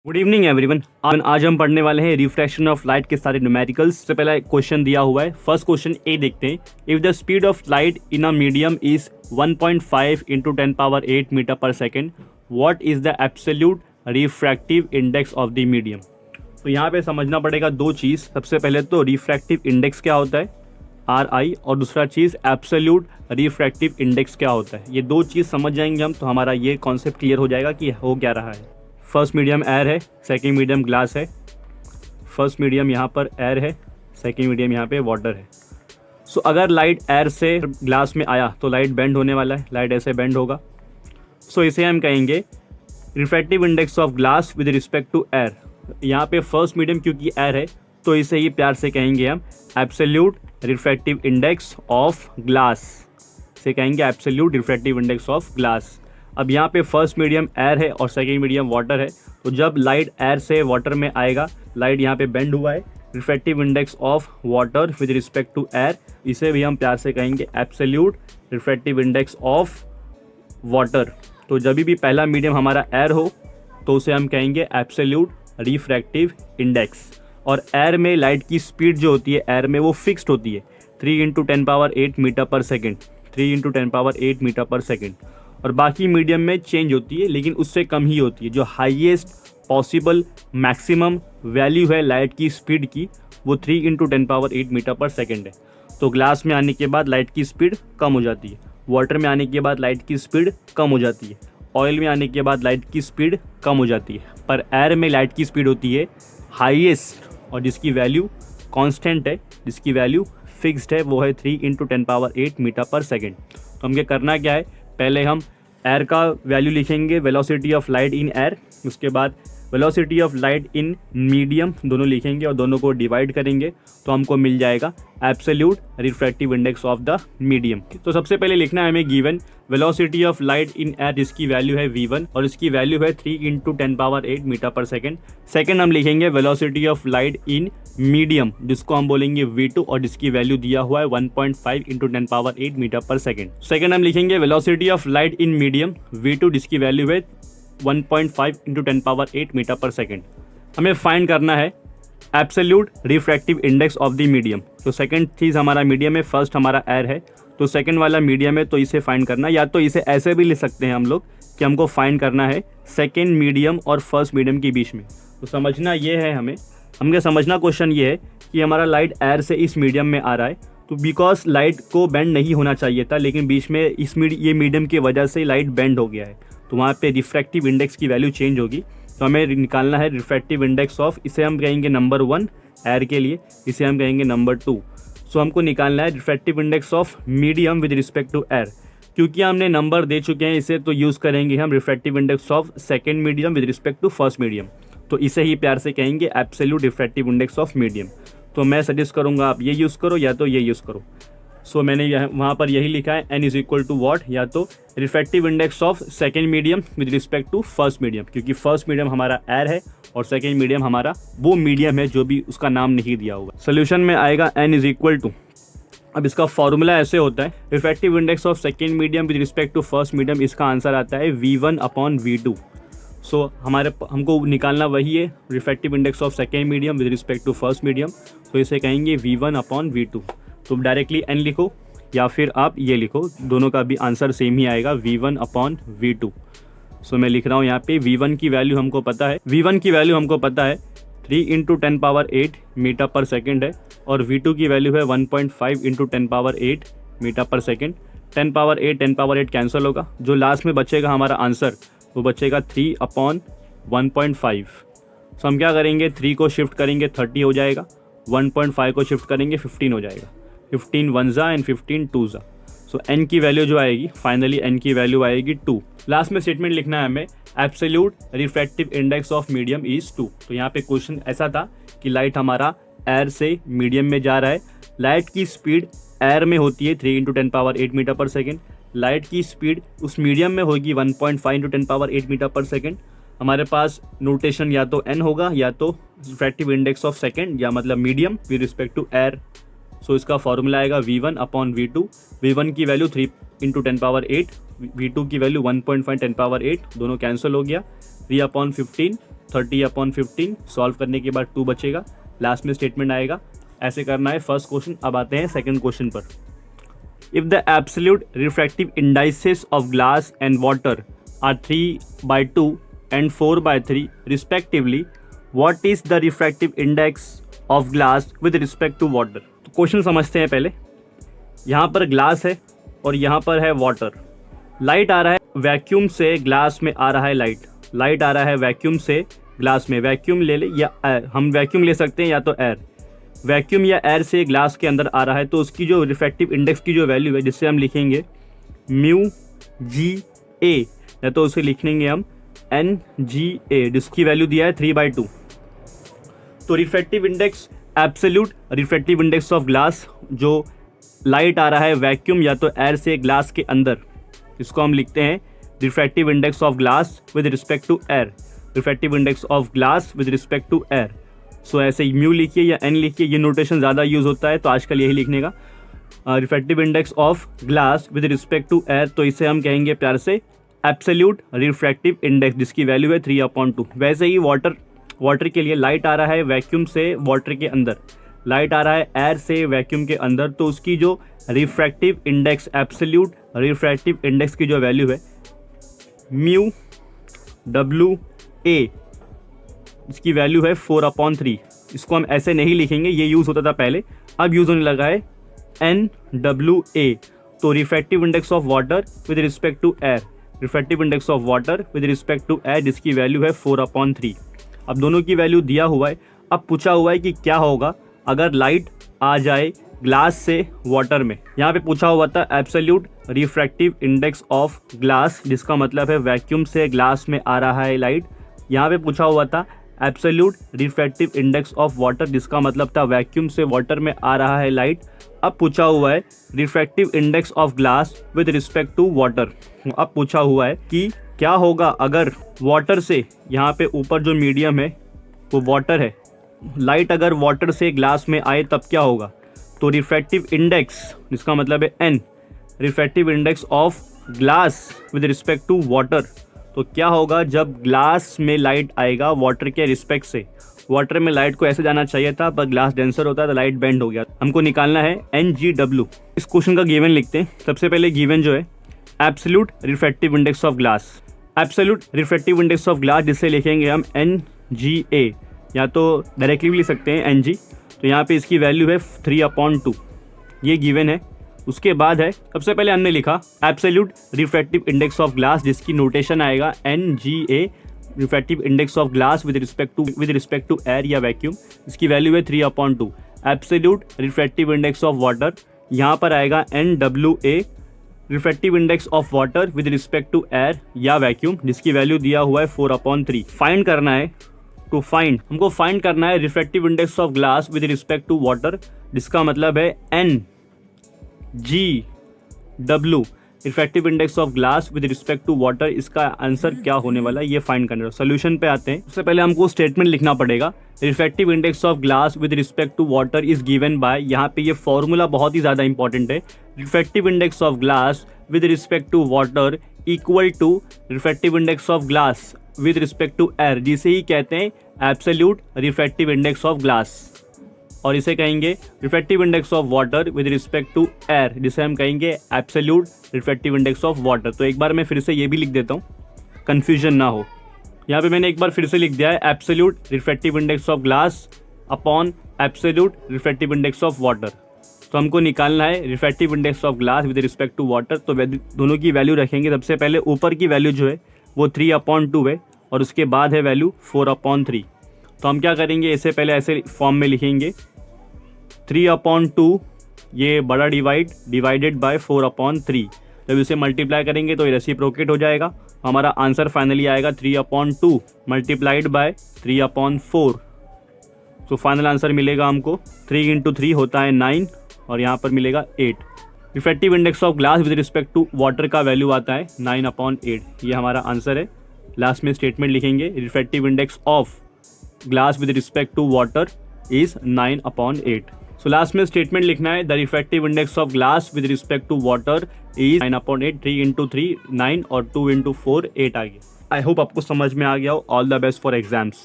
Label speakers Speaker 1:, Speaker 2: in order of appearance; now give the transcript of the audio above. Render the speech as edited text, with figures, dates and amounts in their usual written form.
Speaker 1: Good evening everyone. आज हम पढ़ने वाले हैं रिफ्रैक्शन ऑफ लाइट के सारे न्यूमेरिकल्स। से पहला क्वेश्चन दिया हुआ है, फर्स्ट क्वेश्चन ए देखते हैं। If the speed of light in a medium is 1.5 into 10⁸ metre per second, what is the absolute refractive index of the medium. तो यहाँ पे समझना पड़ेगा दो चीज़। सबसे पहले तो रिफ्रैक्टिव इंडेक्स क्या होता है, RI, और दूसरा चीज़ एब्सोल्यूट रिफ्रैक्टिव इंडेक्स क्या होता है। ये दो चीज़ समझ जाएंगे हम तो हमारा ये कॉन्सेप्ट क्लियर हो जाएगा कि हो क्या रहा है। फर्स्ट मीडियम एयर है, सेकेंड मीडियम ग्लास है। फर्स्ट मीडियम यहाँ पर एयर है, सेकेंड मीडियम यहाँ पे वाटर है। सो अगर लाइट एयर से ग्लास में आया तो लाइट बेंड होने वाला है, लाइट ऐसे बेंड होगा। सो इसे हम कहेंगे refractive index of glass with respect to air. यहाँ पे फर्स्ट मीडियम क्योंकि एयर है तो इसे ही प्यार से कहेंगे हम absolute refractive index of glass. इसे कहेंगे absolute refractive index of glass. अब यहाँ पे फर्स्ट मीडियम एयर है और सेकेंड मीडियम वाटर है, तो जब लाइट एयर से वाटर में आएगा, लाइट यहाँ पे बेंड हुआ है, refractive index of water with respect to air, इसे भी हम प्यार से कहेंगे absolute refractive index of water. तो जब भी पहला मीडियम हमारा एयर हो तो उसे हम कहेंगे एब्सोल्यूट रिफ्रैक्टिव इंडेक्स। और एयर में लाइट की स्पीड जो होती है एयर में वो फिक्स्ड होती है 3 into 10⁸ metre per second, 3 into 10⁸ metre per second. और बाकी मीडियम में चेंज होती है लेकिन उससे कम ही होती है। जो हाईएस्ट पॉसिबल मैक्सिमम वैल्यू है लाइट की स्पीड की वो 3 इंटू 10⁸ मीटर पर सेकेंड है। तो ग्लास में आने के बाद लाइट की स्पीड कम हो जाती है, वाटर में आने के बाद लाइट की स्पीड कम हो जाती है, ऑयल में आने के बाद लाइट की स्पीड कम हो जाती है। पर एयर में लाइट की स्पीड होती है हाईएस्ट और जिसकी वैल्यू कांस्टेंट है, जिसकी वैल्यू फिक्स्ड है, वो है 3 इंटू 10⁸ मीटर पर सेकेंड। तो हमें करना क्या है, पहले हम एयर का वैल्यू लिखेंगे velocity of light in air, उसके बाद velocity of light in medium दोनों लिखेंगे और दोनों को डिवाइड करेंगे तो हमको मिल जाएगा absolute refractive index of the medium. तो सबसे पहले लिखना है हमें given velocity of light in air जिसकी वैल्यू है v1 और इसकी वैल्यू है 3 into 10⁸ metre per second. Second हम लिखेंगे velocity of light in medium जिसको हम बोलेंगे v2 और जिसकी वैल्यू दिया हुआ है 1.5 into 10⁸ metre per second. Second हम लिखेंगे velocity of light in medium v2 जिसकी वैल्यू है 1.5 इंटू 10⁸ मीटर पर सेकेंड। हमें फाइंड करना है absolute refractive index of the medium. तो सेकंड चीज़ हमारा मीडियम है, फर्स्ट हमारा एयर है, तो सेकंड वाला मीडियम है तो इसे फाइंड करना, या तो इसे ऐसे भी लिख सकते हैं हम लोग कि हमको फाइंड करना है सेकंड मीडियम और फर्स्ट मीडियम के बीच में। तो समझना ये है हमें समझना क्वेश्चन ये है कि हमारा लाइट एयर से इस मीडियम में आ रहा है, तो बिकॉज लाइट को बेंड नहीं होना चाहिए था लेकिन बीच में ये मीडियम की वजह से लाइट बेंड हो गया है, तो वहाँ पे रिफ्रैक्टिव इंडेक्स की वैल्यू चेंज होगी। तो हमें निकालना है रिफ्रैक्टिव इंडेक्स ऑफ, इसे हम कहेंगे नंबर 1 एयर के लिए, इसे हम कहेंगे नंबर 2। सो हमको निकालना है refractive index of medium with respect to air. क्योंकि हमने नंबर दे चुके हैं इसे तो यूज़ करेंगे हम refractive index of second medium with respect to first medium. तो इसे ही प्यार से कहेंगे absolute refractive index of medium. तो मैं सजेस्ट करूँगा आप ये यूज़ करो या तो ये यूज़ करो। सो मैंने वहाँ पर यही लिखा है n is equal to what, या तो refractive index of second medium with respect to first medium, क्योंकि फर्स्ट मीडियम हमारा एयर है और सेकेंड मीडियम हमारा वो मीडियम है जो भी उसका नाम नहीं दिया हुआ। सोल्यूशन में आएगा n इज इक्वल टू, अब इसका फॉर्मूला ऐसे होता है refractive index of second medium with respect to first medium, इसका आंसर आता है v1/v2। सो हमको निकालना वही है refractive index of second medium with respect to first medium, तो इसे कहेंगे v1/v2। तो डायरेक्टली n लिखो या फिर आप ये लिखो, दोनों का भी आंसर सेम ही आएगा v1/v2। सो मैं लिख रहा हूँ यहाँ पे v1 की वैल्यू हमको पता है, v1 की वैल्यू हमको पता है 3 इंटू 10⁸ मीटर पर सेकेंड है और v2 की वैल्यू है 1.5 into 10⁸ metre per second. 10⁸ cancel होगा, जो लास्ट में बचेगा हमारा आंसर वो बचेगा 3/1.5। सो हम क्या करेंगे, 3 को शिफ्ट करेंगे 30 हो जाएगा, 1.5 को शिफ्ट करेंगे 15 हो जाएगा, 15 1 एंड 15 2। सो n की वैल्यू जो आएगी फाइनली n की वैल्यू आएगी 2। लास्ट में स्टेटमेंट लिखना है हमें absolute refractive index of medium is 2। तो यहाँ पे क्वेश्चन ऐसा था कि लाइट हमारा एयर से मीडियम में जा रहा है, लाइट की स्पीड एयर में होती है 3 into 10⁸ metre per second, light की स्पीड उस मीडियम में होगी 1.5 इंटू 10⁸ मीटर पर सेकेंड। हमारे पास नोटेशन या तो n होगा या तो रिफ्रैक्टिव इंडेक्स ऑफ सेकेंड या मतलब medium with respect to air. So इसका फॉर्मूला आएगा v1/v2। v1 की वैल्यू 3 इंटू 10⁸, V2 की वैल्यू 1.5 10 पावर 8, दोनों कैंसिल हो गया। 3/15 30/15 सॉल्व करने के बाद 2 बचेगा, लास्ट में स्टेटमेंट आएगा। ऐसे करना है फर्स्ट क्वेश्चन। अब आते हैं सेकंड क्वेश्चन पर। If the absolute refractive indices of glass and water are 3/2 and 4/3 respectively, what is the refractive index of glass with respect to water. तो क्वेश्चन समझते हैं पहले। यहाँ पर ग्लास है और यहाँ पर है वाटर। लाइट आ रहा है वैक्यूम से, ग्लास में आ रहा है लाइट आ रहा है वैक्यूम से ग्लास में। वैक्यूम ले ले या एयर, हम वैक्यूम ले सकते हैं या तो एयर। वैक्यूम या एयर से ग्लास के अंदर आ रहा है, तो उसकी जो रिफ्रैक्टिव इंडेक्स की जो वैल्यू है, जिससे हम लिखेंगे म्यू जी ए, या तो उसे लिखेंगे हम एन जी ए, जिसकी वैल्यू दिया है 3/2। तो refractive index, absolute refractive index of glass, जो लाइट आ रहा है वैक्यूम या तो एयर से ग्लास के अंदर, इसको हम लिखते हैं refractive index of glass with respect to air. Refractive index of glass with respect to air. So ऐसे म्यू लिखिए या एन लिखिए, ये नोटेशन ज़्यादा यूज़ होता है तो आजकल यही लिखने का। Refractive index of glass with respect to air, तो इसे हम कहेंगे प्यार से एब्सोल्यूट रिफ्रैक्टिव इंडेक्स, जिसकी वैल्यू है 3/2। वैसे ही वाटर के लिए लाइट आ रहा है वैक्यूम से वाटर के अंदर, लाइट आ रहा है एयर से वैक्यूम के अंदर, तो उसकी जो refractive index, absolute refractive index की जो वैल्यू है म्यू डब्ल्यू ए, इसकी वैल्यू है 4/3। इसको हम ऐसे नहीं लिखेंगे, ये यूज़ होता था पहले, अब यूज़ होने लगा है एन डब्ल्यू ए। तो refractive index of water with respect to air, refractive index of water with respect to air, जिसकी वैल्यू है 4/3। अब दोनों की वैल्यू दिया हुआ है। अब पूछा हुआ है कि क्या होगा अगर लाइट आ जाए ग्लास से वाटर में। यहाँ पे पूछा हुआ था absolute refractive index of glass, जिसका मतलब है वैक्यूम से ग्लास में आ रहा है लाइट। यहाँ पे पूछा हुआ था absolute refractive index of water, जिसका मतलब था वैक्यूम से वाटर में आ रहा है लाइट। अब पूछा हुआ है refractive index of glass with respect to water. अब पूछा हुआ है कि क्या होगा अगर वाटर से, यहाँ पे ऊपर जो मीडियम है वो वाटर है, लाइट अगर वाटर से ग्लास में आए तब क्या होगा। तो रिफ्रैक्टिव इंडेक्स, जिसका मतलब है n, refractive index of glass with respect to water, तो क्या होगा जब ग्लास में लाइट आएगा वाटर के रिस्पेक्ट से। वाटर में लाइट को ऐसे जाना चाहिए था, पर ग्लास डेंसर होता है तो लाइट बेंड हो गया। हमको निकालना है NGW। इस क्वेश्चन का गिवन लिखते हैं। सबसे पहले गिवन जो है absolute refractive index of glass, absolute refractive index of glass, जिसे लिखेंगे हम NGA, या तो डायरेक्टली भी लिख सकते हैं NG। तो यहाँ पे इसकी वैल्यू है 3/2, ये गिवन है। उसके बाद है, सबसे पहले हमने लिखा absolute refractive index of glass, जिसकी नोटेशन आएगा NGA, refractive index of glass with respect to air या वैक्यूम, इसकी वैल्यू है 3/2। Absolute refractive index of water, यहाँ पर आएगा NWA, refractive index of water with respect to air या vacuum, जिसकी वैल्यू दिया हुआ है 4/3। फाइंड करना है, टू फाइंड, हमको फाइंड करना है refractive index of glass with respect to water, जिसका मतलब है NGW, refractive index of glass with respect to water. इसका आंसर क्या होने वाला है ये फाइंड करना है। सोल्यूशन पे आते हैं। सबसे पहले हमको स्टेटमेंट लिखना पड़ेगा। Refractive index of glass with respect to water is given by, यहाँ पे ये फॉर्मूला बहुत ही ज़्यादा इंपॉर्टेंट है। Refractive index of glass with respect to water equal to refractive index of glass with respect to air, जिसे ही कहते हैं absolute refractive index of glass, और इसे कहेंगे refractive index of water with respect to air, जिसे हम कहेंगे absolute refractive index of water. तो एक बार मैं फिर से ये भी लिख देता हूँ, कन्फ्यूजन ना हो। यहाँ पे मैंने एक बार फिर से लिख दिया है absolute refractive index of glass upon absolute refractive index of water. तो हमको निकालना है refractive index of glass with respect to water. तो दोनों की वैल्यू रखेंगे। सबसे पहले ऊपर की वैल्यू जो है वो 3/2 है, और उसके बाद है वैल्यू 4/3। तो हम क्या करेंगे, इससे पहले ऐसे फॉर्म में लिखेंगे 3/2, ये बड़ा डिवाइडेड बाय 4/3। जब इसे मल्टीप्लाई करेंगे तो ये रेसिप्रोकेट हो जाएगा। हमारा आंसर फाइनली आएगा 3/2 मल्टीप्लाइड बाय 3/4। तो फाइनल आंसर मिलेगा हमको 3 × 3 होता है 9, और यहाँ पर मिलेगा 8। Refractive index of glass with respect to water का वैल्यू आता है 9/8। ये हमारा आंसर है। लास्ट में स्टेटमेंट लिखेंगे refractive index of glass with respect to water is 9/8। So last में स्टेटमेंट लिखना है the refractive index of glass with respect to water is 9/8, 3 into 3 9 और 2 इंटू 4 8 आ गया। आई होप आपको समझ में आ गया हो। All the best for exams.